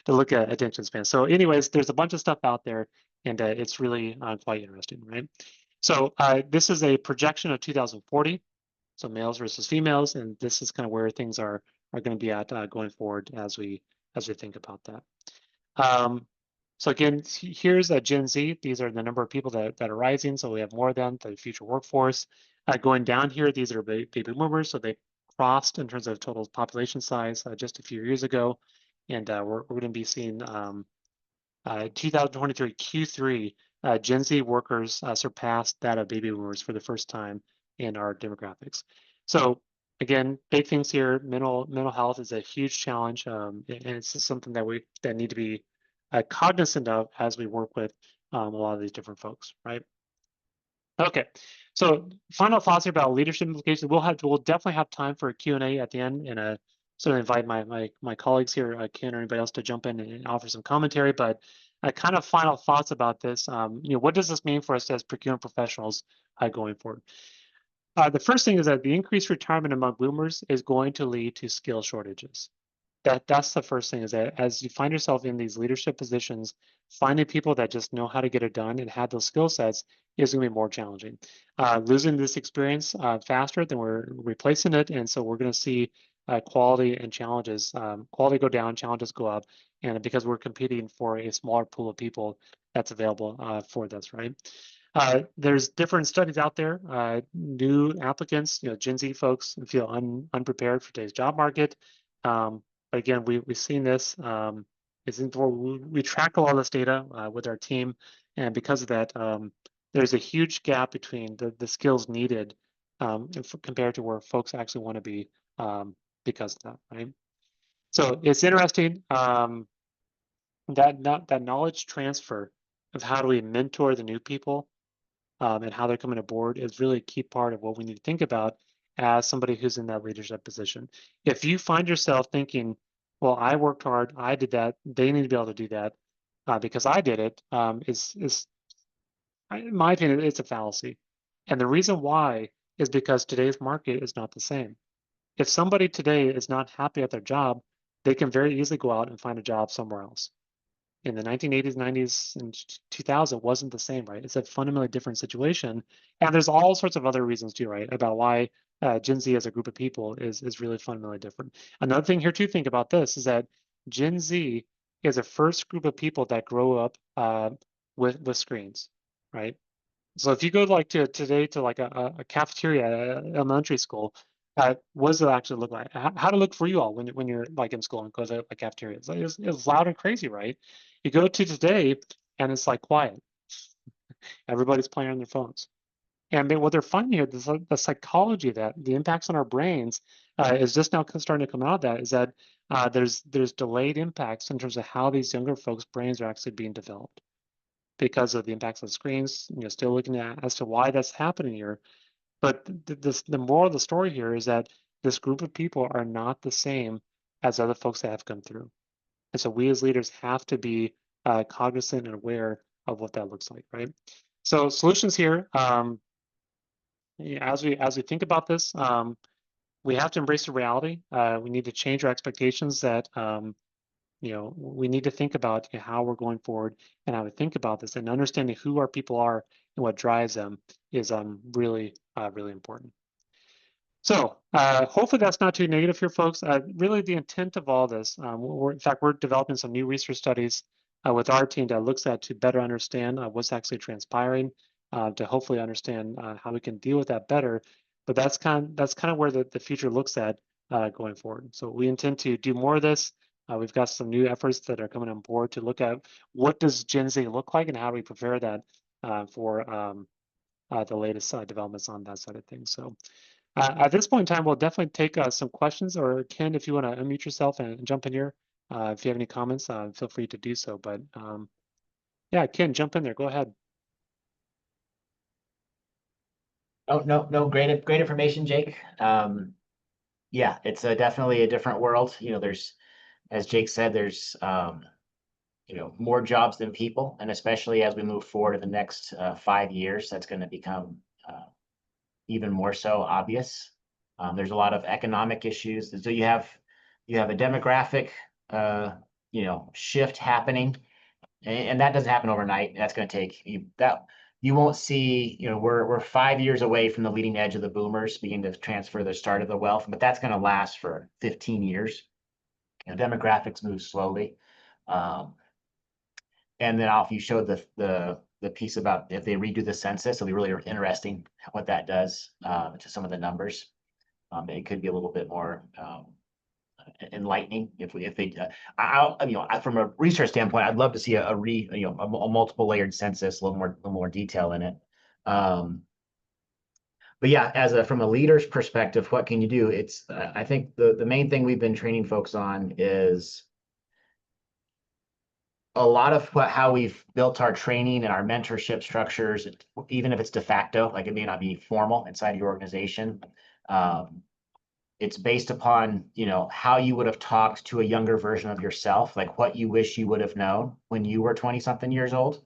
to look at attention span. So, anyways, there's a bunch of stuff out there, and it's really quite interesting, right? So this is a projection of 2040. So males versus females, and this is kind of where things are going to be at going forward as we think about that. So again, here's a Gen Z. These are the number of people that are rising. So we have more than the future workforce. Going down here, these are baby boomers. So they crossed in terms of total population size just a few years ago. And we're going to be seeing 2023 Q3 Gen Z workers surpassed that of baby boomers for the first time in our demographics. So again, big things here. Mental health is a huge challenge, and it's just something that need to be cognizant of as we work with a lot of these different folks, right? Okay, so final thoughts here about leadership implications. We'll definitely have time for a Q&A at the end, and certainly invite my colleagues here, Ken or anybody else, to jump in and offer some commentary. But kind of final thoughts about this. What does this mean for us as procurement professionals going forward? The first thing is that the increased retirement among boomers is going to lead to skill shortages. That's the first thing, is that as you find yourself in these leadership positions, finding people that just know how to get it done and have those skill sets is going to be more challenging. Losing this experience faster than we're replacing it, and so we're going to see quality and challenges, quality go down, challenges go up, and because we're competing for a smaller pool of people that's available for this, right? There's different studies out there. New applicants, Gen Z folks feel unprepared for today's job market. But again, we've seen this. We track a lot of this data with our team, and because of that, there's a huge gap between the skills needed compared to where folks actually want to be because of that, right? So it's interesting that knowledge transfer of how do we mentor the new people and how they're coming aboard is really a key part of what we need to think about as somebody who's in that leadership position. If you find yourself thinking, well, I worked hard, I did that, they need to be able to do that because I did it, in my opinion, it's a fallacy. And the reason why is because today's market is not the same. If somebody today is not happy at their job, they can very easily go out and find a job somewhere else. in the 1980s, 90s, and 2000 wasn't the same, right? It's a fundamentally different situation. And there's all sorts of other reasons too, right? About why Gen Z as a group of people is really fundamentally different. Another thing here to think about this is that Gen Z is a first group of people that grow up with screens, right? So if you go like today to like a cafeteria at elementary school, what does it actually look like? How to look for you all when you're like in school and go to a cafeteria? It's loud and crazy, right? You go to today and it's like quiet. Everybody's playing on their phones. And what they're finding here, the psychology of that, the impacts on our brains, is just now starting to come out of that, is that there's delayed impacts in terms of how these younger folks' brains are actually being developed because of the impacts on screens. Still looking at as to why that's happening here. But the moral of the story here is that this group of people are not the same as other folks that have come through. And so we as leaders have to be cognizant and aware of what that looks like, right? So solutions here, as we think about this, we have to embrace the reality. We need to change our expectations that we need to think about how we're going forward and how we think about this, and understanding who our people are and what drives them is really really important. So hopefully that's not too negative here, folks. Really the intent of all this, in fact, we're developing some new research studies with our team that looks at to better understand what's actually transpiring, to hopefully understand how we can deal with that better. But that's kind of where the future looks at going forward. So we intend to do more of this. We've got some new efforts that are coming on board to look at what does Gen Z look like and how do we prepare that for the latest developments on that side of things. So at this point in time, we'll definitely take some questions, or Ken, if you want to unmute yourself and jump in here. If you have any comments, feel free to do so. But yeah, Ken, jump in there. Go ahead. Oh, no, great information, Jake. Yeah, it's definitely a different world. There's, as Jake said, there's more jobs than people, and especially as we move forward in the next 5 years, that's going to become even more so obvious. There's a lot of economic issues. So you have a demographic shift happening, and that doesn't happen overnight. That's going to take you won't see, we're 5 years away from the leading edge of the boomers beginning to transfer the start of the wealth, but that's going to last for 15 years. Demographics move slowly. And then if you showed the piece about if they redo the census, it'll be really interesting what that does to some of the numbers. It could be a little bit more enlightening if they from a research standpoint, I'd love to see a multiple layered census, a little more detail in it. But yeah, from a leader's perspective, what can you do? It's I think the main thing we've been training folks on is a lot of how we've built our training and our mentorship structures, even if it's de facto, like it may not be formal inside your organization. It's based upon, how you would have talked to a younger version of yourself, like what you wish you would have known when you were 20-something years old.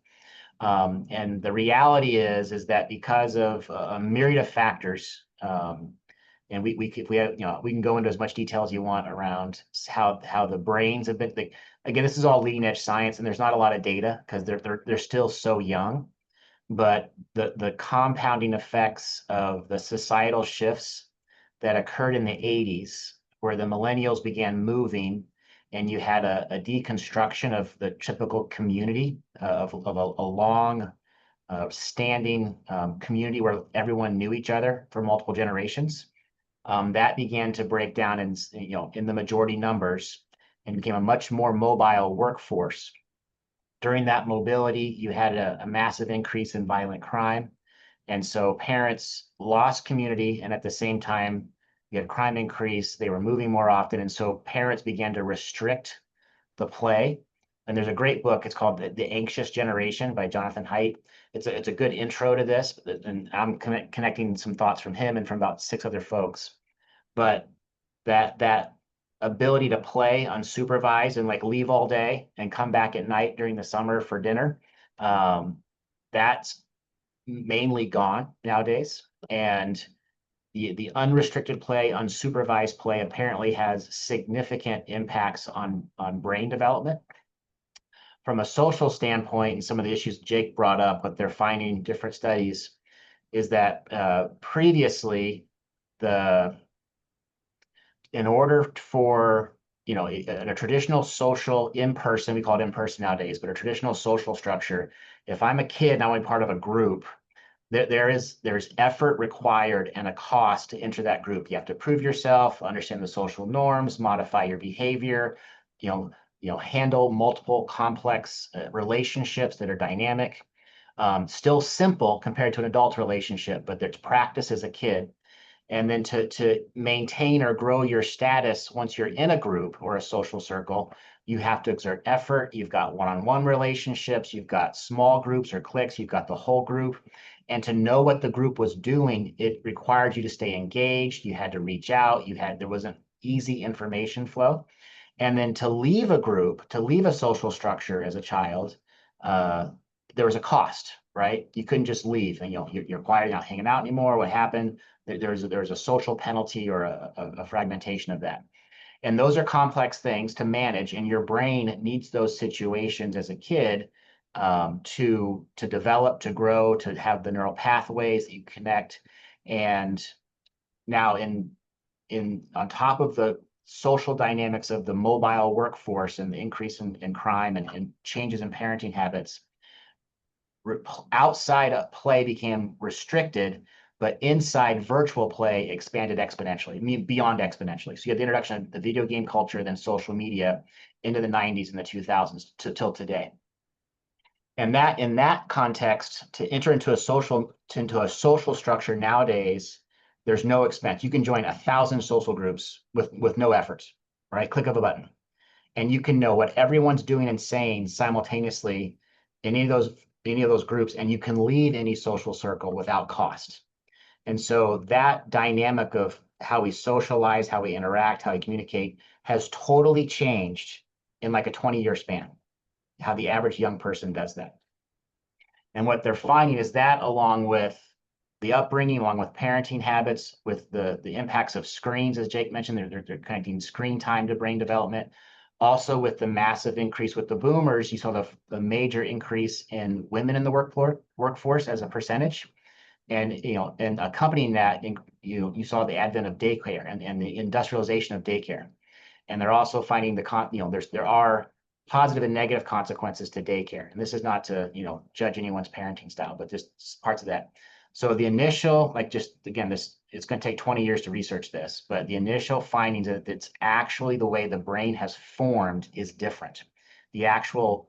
And the reality is that because of a myriad of factors, and we can go into as much detail as you want around how the brains have been. Again, this is all leading edge science, and there's not a lot of data because they're still so young. But the compounding effects of the societal shifts that occurred in the 80s, where the millennials began moving, and you had a deconstruction of the typical community of a long standing community where everyone knew each other for multiple generations. That began to break down in the majority numbers and became a much more mobile workforce. During that mobility, you had a massive increase in violent crime. And so parents lost community, and at the same time, you had crime increase. They were moving more often. And so parents began to restrict the play. And there's a great book. It's called The Anxious Generation by Jonathan Haidt. It's a good intro to this. And I'm connecting some thoughts from him and from about 6 other folks. But that ability to play unsupervised and like leave all day and come back at night during the summer for dinner, that's mainly gone nowadays. And the unrestricted play, unsupervised play apparently has significant impacts on brain development. from a social standpoint, and some of the issues Jake brought up, what they're finding in different studies is that previously, in order for, you know, in a traditional social in-person, we call it in-person nowadays, but a traditional social structure, if I'm a kid and I'm part of a group, there's effort required and a cost to enter that group. You have to prove yourself, understand the social norms, modify your behavior, you know, handle multiple complex relationships that are dynamic. Still simple compared to an adult relationship, but there's practice as a kid. And then to maintain or grow your status once you're in a group or a social circle, you have to exert effort. You've got one-on-one relationships, you've got small groups or cliques, you've got the whole group. And to know what the group was doing, it required you to stay engaged. You had to reach out. There wasn't easy information flow. And then to leave a group, to leave a social structure as a child, there was a cost, right? You couldn't just leave and, you know, you're quiet, you're not hanging out anymore. What happened? There's a social penalty or a fragmentation of that. And those are complex things to manage, and your brain needs those situations as a kid to develop, to grow, to have the neural pathways that you connect. And now on top of the social dynamics of the mobile workforce and the increase in crime and changes in parenting habits, outside of play became restricted, but inside virtual play expanded exponentially, I mean, beyond exponentially. So you had the introduction of the video game culture, then social media into the 90s and the 2000s till today. And that in that context, to enter into a social structure nowadays, there's no expense. You can join 1,000 social groups with no effort, right? Click of a button. And you can know what everyone's doing and saying simultaneously in any of those groups, and you can leave any social circle without cost. And so that dynamic of how we socialize, how we interact, how we communicate has totally changed in like a 20-year span, how the average young person does that. And what they're finding is that, along with the upbringing, along with parenting habits, with the impacts of screens, as Jake mentioned, they're connecting screen time to brain development. Also, with the massive increase with the boomers, you saw the major increase in women in the workforce as a percentage. And, you know, and accompanying that, you saw the advent of daycare and the industrialization of daycare. And they're also finding there are positive and negative consequences to daycare. And this is not to, you know, judge anyone's parenting style, but just parts of that. So the initial, like, just again, it's going to take 20 years to research this, but the initial findings that it's actually the way the brain has formed is different. The actual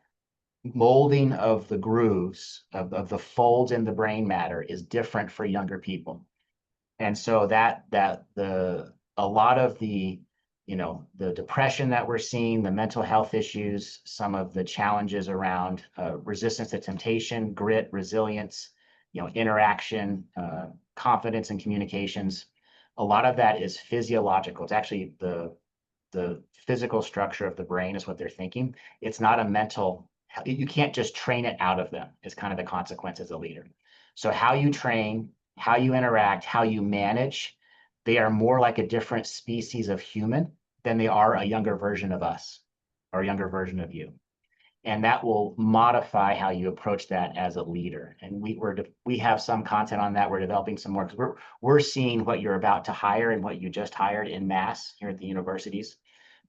molding of the grooves of the folds in the brain matter is different for younger people. And so a lot of the, you know, the depression that we're seeing, the mental health issues, some of the challenges around resistance to temptation, grit, resilience, you know, interaction, confidence and communications, a lot of that is physiological. It's actually the physical structure of the brain is what they're thinking. It's not a mental. You can't just train it out of them. It's kind of the consequence as a leader. So how you train, how you interact, how you manage, they are more like a different species of human than they are a younger version of us or a younger version of you. And that will modify how you approach that as a leader. And we have some content on that. We're developing some more because we're seeing what you're about to hire and what you just hired in mass here at the universities.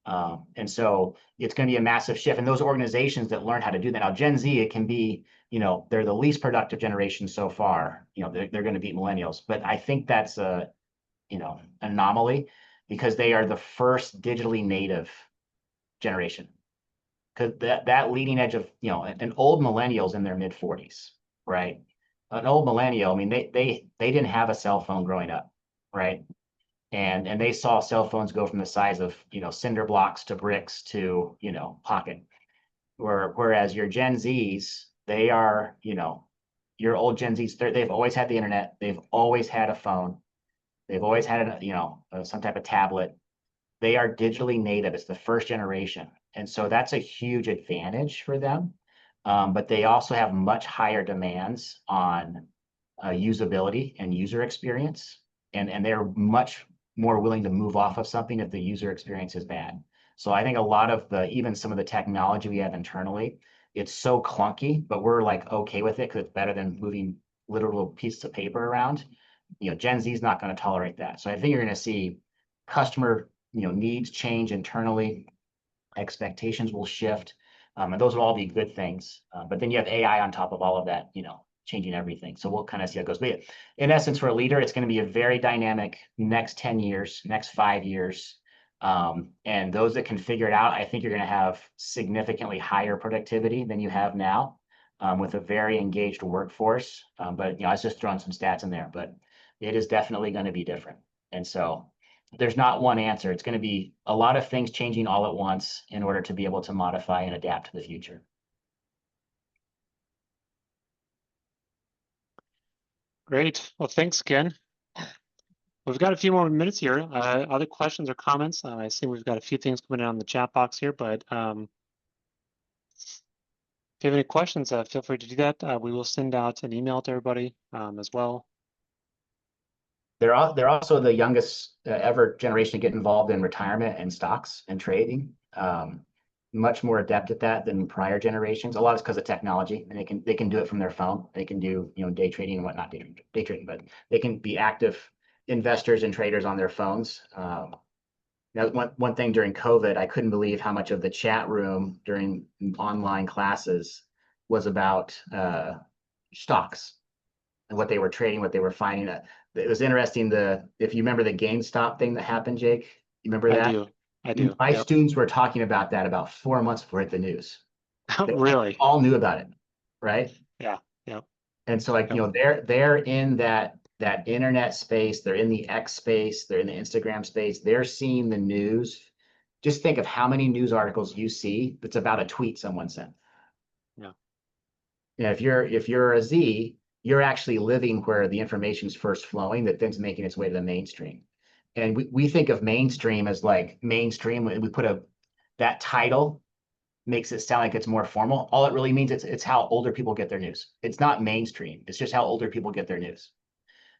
And so it's going to be a massive shift. And those organizations that learn how to do that. Now, Gen Z, it can be, you know, they're the least productive generation so far. You know, they're going to beat millennials. But I think that's a, you know, anomaly because they are the first digitally native generation. Because that leading edge of, you know, an old millennial's in their mid 40s, right? An old millennial, I mean, they didn't have a cell phone growing up, right? And they saw cell phones go from the size of, you know, cinder blocks to bricks to, you know, pocket. Whereas your Gen Zs, they are, you know, your old Gen Zs, they've always had the internet. They've always had a phone. They've always had, you know, some type of tablet. They are digitally native. It's the first generation. And so that's a huge advantage for them. But they also have much higher demands on usability and user experience. And they're much more willing to move off of something if the user experience is bad. So I think a lot of even some of the technology we have internally it's so clunky, but we're like okay with it because it's better than moving literal pieces of paper around. Gen Z is not going to tolerate that. So I think you're going to see customer, needs change internally, expectations will shift, and those will all be good things. But then you have AI on top of all of that, changing everything. So we'll kind of see how it goes. But in essence, for a leader, it's going to be a very dynamic next 10 years, next 5 years. And those that can figure it out, I think you're going to have significantly higher productivity than you have now, with a very engaged workforce. But I was just throwing some stats in there, but it is definitely going to be different. And so there's not one answer. It's going to be a lot of things changing all at once in order to be able to modify and adapt to the future. Great. Well, thanks, Ken. We've got a few more minutes here. Other questions or comments? I see we've got a few things coming in on the chat box here, but if you have any questions, feel free to do that. We will send out an email to everybody as well. They're also the youngest ever generation to get involved in retirement and stocks and trading. Much more adept at that than prior generations. A lot is because of technology, and they can do it from their phone. They can do day trading and whatnot, day trading, but they can be active investors and traders on their phones. Now, one thing during COVID, I couldn't believe how much of the chat room during online classes was about stocks and what they were trading, what they were finding. It was interesting. If you remember the GameStop thing that happened, Jake, you remember that? I do. My Yep. students were talking about that about 4 months before it hit the news. They Really? all knew about it, right? Yeah. Yep. And so, like, they're in that internet space. They're in the X space. They're in the Instagram space. They're seeing the news. Just think of how many news articles you see that's about a tweet someone sent. Yeah. If you're a Z, you're actually living where the information is first flowing, that then's making its way to the mainstream. And we think of mainstream as like mainstream. We put that title makes it sound like it's more formal. All it really means it's how older people get their news. It's not mainstream. It's just how older people get their news.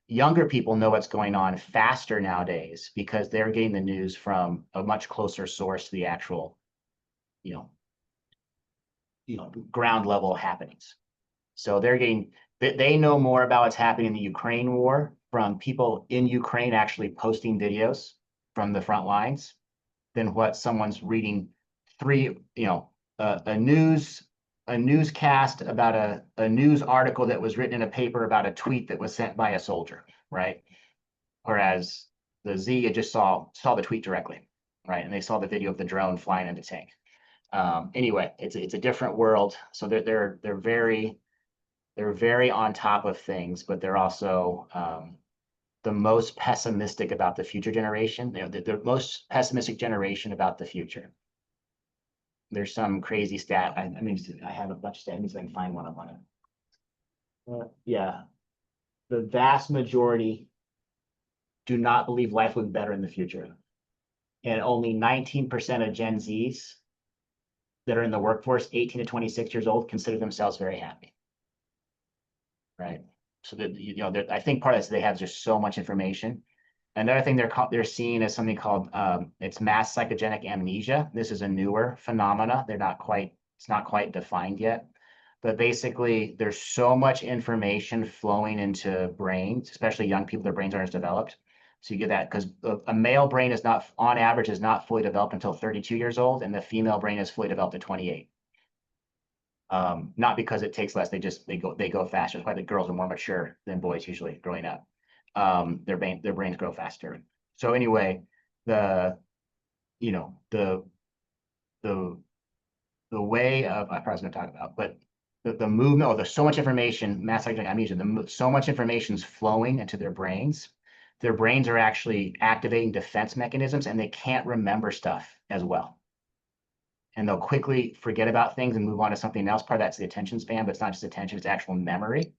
Younger people know what's going on faster nowadays because they're getting the news from a much closer source to the actual, ground level happenings. So they know more about what's happening in the Ukraine war from people in Ukraine actually posting videos from the front lines than what someone's reading a newscast about a news article that was written in a paper about a tweet that was sent by a soldier, right? Whereas the Z just saw the tweet directly, right? And they saw the video of the drone flying into tank. Anyway, it's a different world. So they're very on top of things, but they're also the most pessimistic about the future generation. The most pessimistic generation about the future. There's some crazy stat. I have a bunch of stats. I can find one on it. Yeah, the vast majority do not believe life will be better in the future, and only 19% of Gen Zs that are in the workforce, 18 to 26 years old, consider themselves very happy. Right. So that I think part of this, they have just so much information. Another thing they're seeing is something called it's mass psychogenic amnesia. This is a newer phenomena. It's not quite defined yet, but basically there's so much information flowing into brains, especially young people. Their brains aren't as developed. So you get that because a male brain is not, on average, is not fully developed until 32 years old, and the female brain is fully developed at 28. Not because it takes less, they go faster. That's why the girls are more mature than boys usually growing up. Their brains grow faster. So anyway, the way of, I probably was going to talk about, but the movement, there's so much information, mass psychogenic amnesia, so much information is flowing into their brains. Their brains are actually activating defense mechanisms, and they can't remember stuff as well. And they'll quickly forget about things and move on to something else. Part of that's the attention span, but it's not just attention, it's actual memory.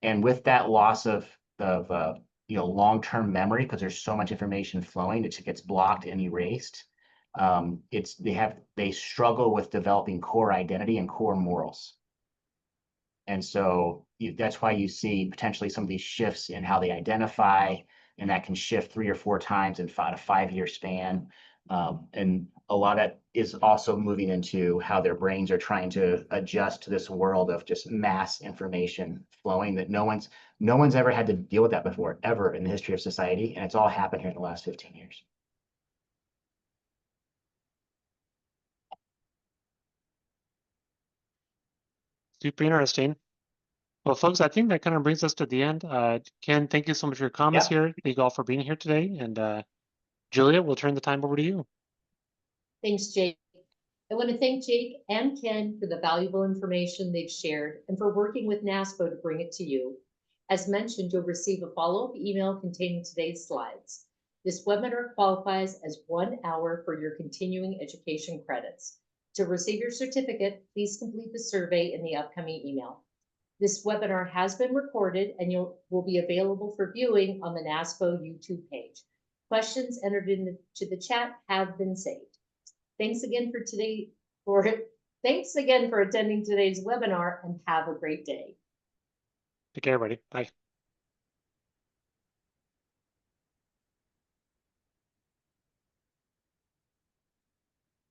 And with that loss of long-term memory, because there's so much information flowing, it just gets blocked and erased. They struggle with developing core identity and core morals. And so that's why you see potentially some of these shifts in how they identify, and that can shift 3 or 4 times in a 5-year span. And a lot of is also moving into how their brains are trying to adjust to this world of just mass information flowing that no one's ever had to deal with that before, ever in the history of society. And it's all happened here in the last 15 years. Super interesting. Well, folks, I think that kind of brings us to the end. Ken, thank you so much for your comments here. Thank you all for being here today. And Julia, we'll turn the time over to you. Thanks, Jake. I want to thank Jake and Ken for the valuable information they've shared and for working with NASPO to bring it to you. As mentioned, you'll receive a follow-up email containing today's slides. This webinar qualifies as 1 hour for your continuing education credits. To receive your certificate, please complete the survey in the upcoming email. This webinar has been recorded and will be available for viewing on the NASPO YouTube page. Questions entered into the chat have been saved. Thanks again for attending today's webinar, and have a great day. Take care, everybody. Bye.